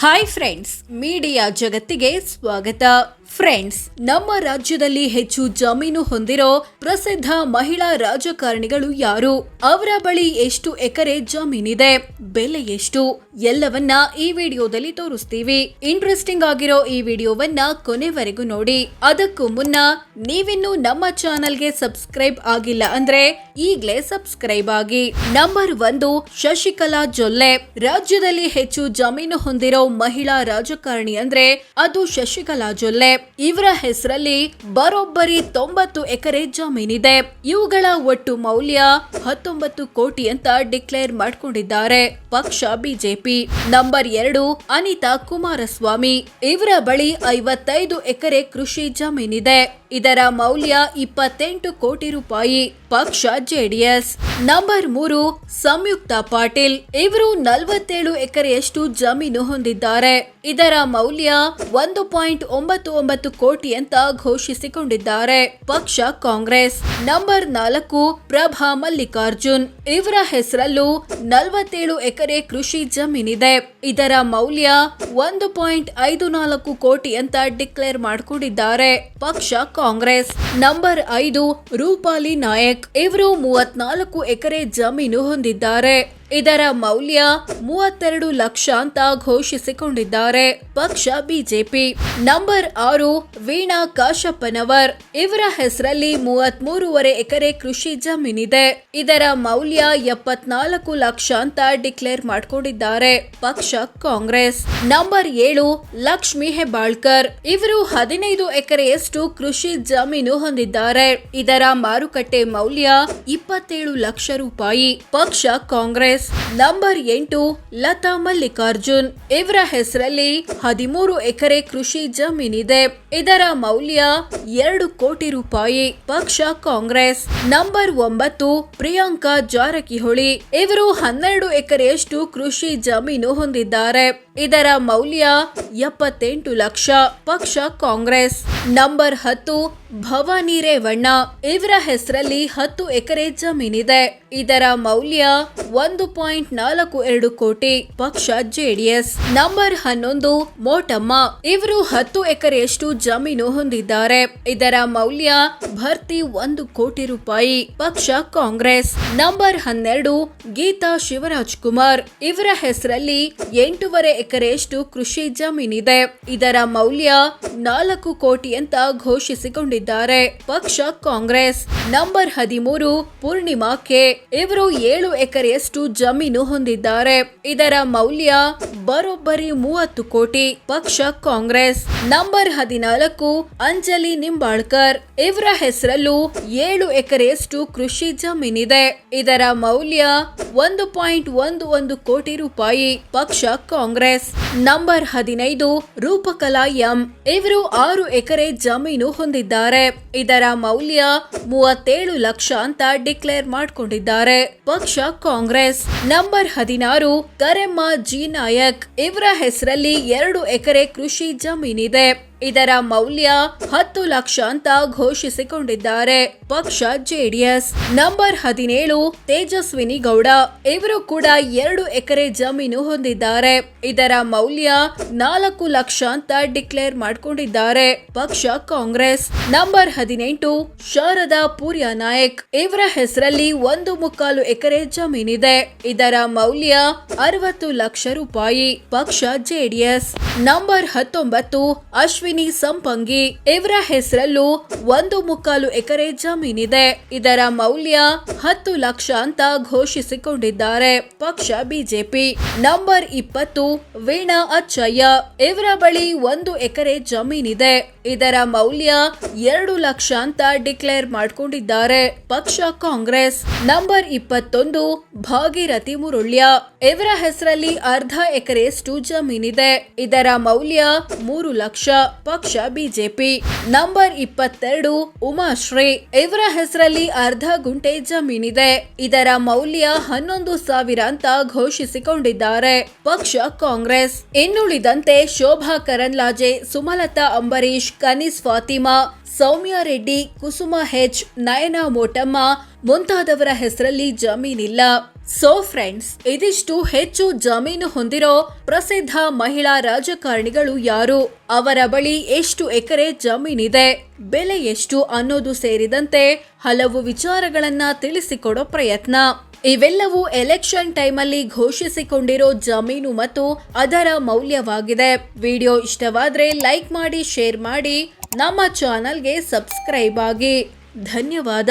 Hi friends, media ಜಗತ್ತಿಗೆ ಸ್ವಾಗತ. Friends, ನಮ್ಮ ರಾಜ್ಯದಲ್ಲಿ ಹೆಚ್ಚು ಜಮೀನು ಹೊಂದಿರೋ ಪ್ರಸಿದ್ಧ ಮಹಿಳಾ ರಾಜಕಾರಣಿಗಳು ಯಾರು? ಅವರ ಬಳಿ ಎಷ್ಟು ಎಕರೆ ಜಮೀನಿದೆ? ಬೆಲೆ ಎಷ್ಟು? ಎಲ್ಲವನ್ನ ಈ ವಿಡಿಯೋದಲ್ಲಿ ತೋರಿಸ್ತೀವಿ. ಇಂಟ್ರೆಸ್ಟಿಂಗ್ ಆಗಿರೋ ಈ ವಿಡಿಯೋವನ್ನ ಕೊನೆವರೆಗೂ ನೋಡಿ. ಅದಕ್ಕೂ ಮುನ್ನ ನೀವಿನ್ನು ನಮ್ಮ ಚಾನೆಲ್ಗೆ ಸಬ್ಸ್ಕ್ರೈಬ್ ಆಗಿಲ್ಲ ಅಂದ್ರೆ ಈಗ್ಲೇ ಸಬ್ಸ್ಕ್ರೈಬ್ ಆಗಿ. ನಂಬರ್ 1, ಶಶಿಕಲಾ ಜೊಲ್ಲೆ. ರಾಜ್ಯದಲ್ಲಿ ಹೆಚ್ಚು ಜಮೀನು ಹೊಂದಿರೋ ಮಹಿಳಾ ರಾಜಕಾರಣಿ ಅಂದ್ರೆ ಅದು ಶಶಿಕಲಾ ಜೊಲ್ಲೆ. ಇವರ ಹೆಸರಲ್ಲಿ ಬರೋಬ್ಬರಿ 90 ಎಕರೆ ಜಮೀನಿದೆ. ಇವುಗಳ ಒಟ್ಟು ಮೌಲ್ಯ 19 ಕೋಟಿ ಅಂತ ಡಿಕ್ಲೇರ್ ಮಾಡ್ಕೊಂಡಿದ್ದಾರೆ ಪಕ್ಷ ಬಿಜೆಪಿ. ನಂಬರ್ 2, ಅನಿತಾ ಕುಮಾರಸ್ವಾಮಿ. ಇವರ ಬಳಿ 55 ಎಕರೆ ಕೃಷಿ ಜಮೀನಿದೆ. ಇದರ ಮೌಲ್ಯ 28 ಕೋಟಿ ರೂಪಾಯಿ ಪಕ್ಷ ಜೆಡಿಎಸ್. ನಂಬರ್ 3, ಸಂಯುಕ್ತ ಪಾಟೀಲ್. ಇವರು 47 ಎಕರೆಯಷ್ಟು ಜಮೀನು ಹೊಂದಿದ್ದಾರೆ. ಇದರ ಮೌಲ್ಯ 1.99 ಕೋಟಿ ಅಂತ ಘೋಷಿಸಿಕೊಂಡಿದ್ದಾರೆ ಪಕ್ಷ ಕಾಂಗ್ರೆಸ್. ನಂಬರ್ 4, ಪ್ರಭಾ ಮಲ್ಲಿಕಾರ್ಜುನ್. ಇವರ ಹೆಸರಲ್ಲೂ 47 ಎಕರೆ ಕೃಷಿ ಜಮೀನಿದೆ. ಇದರ ಮೌಲ್ಯ 1.54 ಕೋಟಿ ಅಂತ ಡಿಕ್ಲೇರ್ ಮಾಡಿಕೊಂಡಿದ್ದಾರೆ ಪಕ್ಷ ಕಾಂಗ್ರೆಸ್. ನಂಬರ್ 5, ರೂಪಾಲಿ ನಾಯಕ್. ಇವರು 34 ಎಕರೆ ಜಮೀನು ಹೊಂದಿದ್ದಾರೆ. ಇದರ ಮೌಲ್ಯ 32 ಲಕ್ಷ ಅಂತ ಘೋಷಿಸಿಕೊಂಡಿದ್ದಾರೆ ಪಕ್ಷ ಬಿಜೆಪಿ. ನಂಬರ್ 6, ವೀಣಾ ಕಾಶಪ್ಪನವರ್. ಇವರ ಹೆಸರಲ್ಲಿ 33.5 ಎಕರೆ ಕೃಷಿ ಜಮೀನಿದೆ. ಇದರ ಮೌಲ್ಯ 74 ಲಕ್ಷ ಅಂತ ಡಿಕ್ಲೇರ್ ಮಾಡಿಕೊಂಡಿದ್ದಾರೆ ಪಕ್ಷ ಕಾಂಗ್ರೆಸ್. ನಂಬರ್ 7, ಲಕ್ಷ್ಮಿ ಹೆಬ್ಬಾಳ್ಕರ್. ಇವರು 15 ಎಕರೆಯಷ್ಟು ಕೃಷಿ ಜಮೀನು ಹೊಂದಿದ್ದಾರೆ. ಇದರ ಮಾರುಕಟ್ಟೆ ಮೌಲ್ಯ 27 ಲಕ್ಷ ರೂಪಾಯಿ ಪಕ್ಷ ಕಾಂಗ್ರೆಸ್. ನಂಬರ್ 8, ಲತಾ ಮಲ್ಲಿಕಾರ್ಜುನ್. ಇವರ ಹೆಸರಲ್ಲಿ 13 ಎಕರೆ ಕೃಷಿ ಜಮೀನಿದೆ. ಇದರ ಮೌಲ್ಯ 2 ಕೋಟಿ ರೂಪಾಯಿ ಪಕ್ಷ ಕಾಂಗ್ರೆಸ್. ನಂಬರ್ 9, ಪ್ರಿಯಾಂಕಾ ಜಾರಕಿಹೊಳಿ. ಇವರು 12 ಎಕರೆಯಷ್ಟು ಕೃಷಿ ಜಮೀನು ಹೊಂದಿದ್ದಾರೆ. ಇದರ ಮೌಲ್ಯ 78 ಲಕ್ಷ ಪಕ್ಷ ಕಾಂಗ್ರೆಸ್. ನಂಬರ್ 10, ಭವಾನಿ ರೇವಣ್ಣ. ಇವರ ಹೆಸರಲ್ಲಿ 10 ಎಕರೆ ಜಮೀನಿದೆ. ಇದರ ಮೌಲ್ಯ 1.42 ಕೋಟಿ ಪಕ್ಷ ಜೆಡಿಎಸ್. ನಂಬರ್ 11, ಮೋಟಮ್ಮ. ಇವರು 10 ಎಕರೆಯಷ್ಟು ಜಮೀನು ಹೊಂದಿದ್ದಾರೆ. ಇದರ ಮೌಲ್ಯ ಭರ್ತಿ 1 ಕೋಟಿ ರೂಪಾಯಿ ಪಕ್ಷ ಕಾಂಗ್ರೆಸ್. ನಂಬರ್ 12, ಗೀತಾ ಶಿವರಾಜ್ ಕುಮಾರ್. ಇವರ ಹೆಸರಲ್ಲಿ 8.5 ಎಕರೆಯಷ್ಟು ಕೃಷಿ ಜಮೀನಿದೆ. ಇದರ ಮೌಲ್ಯ 4 ಕೋಟಿ ಅಂತ ಘೋಷಿಸಿಕೊಂಡಿದ್ದಾರೆ ಪಕ್ಷ ಕಾಂಗ್ರೆಸ್. Number 13, Purnima K. ಇವರು 7 ಎಕರೆಯಷ್ಟು ಜಮೀನು ಹೊಂದಿದ್ದಾರೆ. ಇದರ ಮೌಲ್ಯ ಬರೋಬ್ಬರಿ 30 ಕೋಟಿ ಪಕ್ಷ ಕಾಂಗ್ರೆಸ್. ನಂಬರ್ 14, ಅಂಜಲಿ ನಿಂಬಾಳ್ಕರ್. ಇವರ ಹೆಸರಲ್ಲೂ 7 ಎಕರೆಯಷ್ಟು ಕೃಷಿ ಜಮೀನಿದೆ. ಇದರ ಮೌಲ್ಯ 1.11 ಕೋಟಿ ರೂಪಾಯಿ ಪಕ್ಷ ಕಾಂಗ್ರೆಸ್. Number 15, Roopakala M. ಇವರು 6 ಎಕರೆ ಜಮೀನು ಹೊಂದಿದ್ದಾರೆ. ಇದರ ಮೌಲ್ಯ 37 ಲಕ್ಷ ಅಂತ ಡಿಕ್ಲೇರ್ ಮಾಡಿಕೊಂಡಿದ್ದಾರೆ ಪಕ್ಷ ಕಾಂಗ್ರೆಸ್. Number 16, Karemma G Nayak. ಇವರ ಹೆಸರಲ್ಲಿ 2 ಎಕರೆ ಕೃಷಿ ಜಮೀನಿದೆ. ಇದರ ಮೌಲ್ಯ 10 ಲಕ್ಷ ಅಂತ ಘೋಷಿಸಿಕೊಂಡಿದ್ದಾರೆ ಪಕ್ಷ ಜೆಡಿಎಸ್. ನಂಬರ್ 17, ತೇಜಸ್ವಿನಿ ಗೌಡ. ಇವರು ಕೂಡ 2 ಎಕರೆ ಜಮೀನು ಹೊಂದಿದ್ದಾರೆ. ಇದರ ಮೌಲ್ಯ 4 ಲಕ್ಷ ಅಂತ ಡಿಕ್ಲೇರ್ ಮಾಡಿಕೊಂಡಿದ್ದಾರೆ ಪಕ್ಷ ಕಾಂಗ್ರೆಸ್. ನಂಬರ್ 18, ಶಾರದಾ ಪೂರ್ಯ ನಾಯಕ್. ಇವರ ಹೆಸರಲ್ಲಿ 1.25 ಎಕರೆ ಜಮೀನಿದೆ. ಇದರ ಮೌಲ್ಯ 60 ಲಕ್ಷ ರೂಪಾಯಿ ಪಕ್ಷ ಜೆಡಿಎಸ್. ನಂಬರ್ 19, ಅಶ್ವಿನಿ ಸಂಪಂಗಿ. ಇವರ ಹೆಸರಲ್ಲೂ 1.25 ಎಕರೆ ಜಮೀನಿದೆ. ಇದರ ಮೌಲ್ಯ 10 ಲಕ್ಷ ಅಂತ ಘೋಷಿಸಿಕೊಂಡಿದ್ದಾರೆ ಪಕ್ಷ ಬಿಜೆಪಿ. ನಂಬರ್ 20, ವೀಣಾ ಅಚ್ಚಯ್ಯ. ಇವರ ಬಳಿ 1 ಎಕರೆ ಜಮೀನಿದೆ. ಇದರ ಮೌಲ್ಯ 2 ಲಕ್ಷ ಅಂತ ಡಿಕ್ಲೇರ್ ಮಾಡಿಕೊಂಡಿದ್ದಾರೆ ಪಕ್ಷ ಕಾಂಗ್ರೆಸ್. ನಂಬರ್ 21, ಭಾಗೀರಥಿ ಮುರುಳ್ಯ. ಇವರ ಹೆಸರಲ್ಲಿ 1/2 ಎಕರೆಯಷ್ಟು ಜಮೀನಿದೆ. ಇದರ ಮೌಲ್ಯ 3 ಲಕ್ಷ ಪಕ್ಷ ಬಿಜೆಪಿ. ನಂಬರ್ 22, ಉಮಾಶ್ರೀ. ಇವರ ಹೆಸರಲ್ಲಿ 1/2 ಗುಂಟೆ ಜಮೀನಿದೆ. ಇದರ ಮೌಲ್ಯ 11,000 ಅಂತ ಘೋಷಿಸಿಕೊಂಡಿದ್ದಾರೆ ಪಕ್ಷ ಕಾಂಗ್ರೆಸ್. ಇನ್ನುಳಿದಂತೆ ಶೋಭಾ ಕರಂದ್ಲಾಜೆ, ಸುಮಲತಾ ಅಂಬರೀಶ್, ಕನೀಸ್ ಫಾತಿಮಾ, ಸೌಮ್ಯ ರೆಡ್ಡಿ, ಕುಸುಮ ಹೆಚ್, ನಯನಾ ಮೋಟಮ್ಮ ಮುಂತಾದವರ ಹೆಸರಲ್ಲಿ ಜಮೀನಿಲ್ಲ. ಸೊ ಫ್ರೆಂಡ್ಸ್, ಇದಿಷ್ಟು ಹೆಚ್ಚು ಜಮೀನು ಹೊಂದಿರೋ ಪ್ರಸಿದ್ಧ ಮಹಿಳಾ ರಾಜಕಾರಣಿಗಳು ಯಾರು, ಅವರ ಬಳಿ ಎಷ್ಟು ಎಕರೆ ಜಮೀನಿದೆ, ಬೆಲೆ ಎಷ್ಟು ಅನ್ನೋದು ಸೇರಿದಂತೆ ಹಲವು ವಿಚಾರಗಳನ್ನ ತಿಳಿಸಿಕೊಡೋ ಪ್ರಯತ್ನ. ಇವೆಲ್ಲವೂ ಎಲೆಕ್ಷನ್ ಟೈಮಲ್ಲಿ ಘೋಷಿಸಿಕೊಂಡಿರೋ ಜಮೀನು ಮತ್ತು ಅದರ ಮೌಲ್ಯವಾಗಿದೆ. ವಿಡಿಯೋ ಇಷ್ಟವಾದ್ರೆ ಲೈಕ್ ಮಾಡಿ, ಶೇರ್ ಮಾಡಿ, ನಮ್ಮ ಚಾನಲ್ಗೆ ಸಬ್ಸ್ಕ್ರೈಬ್ ಆಗಿ. ಧನ್ಯವಾದ.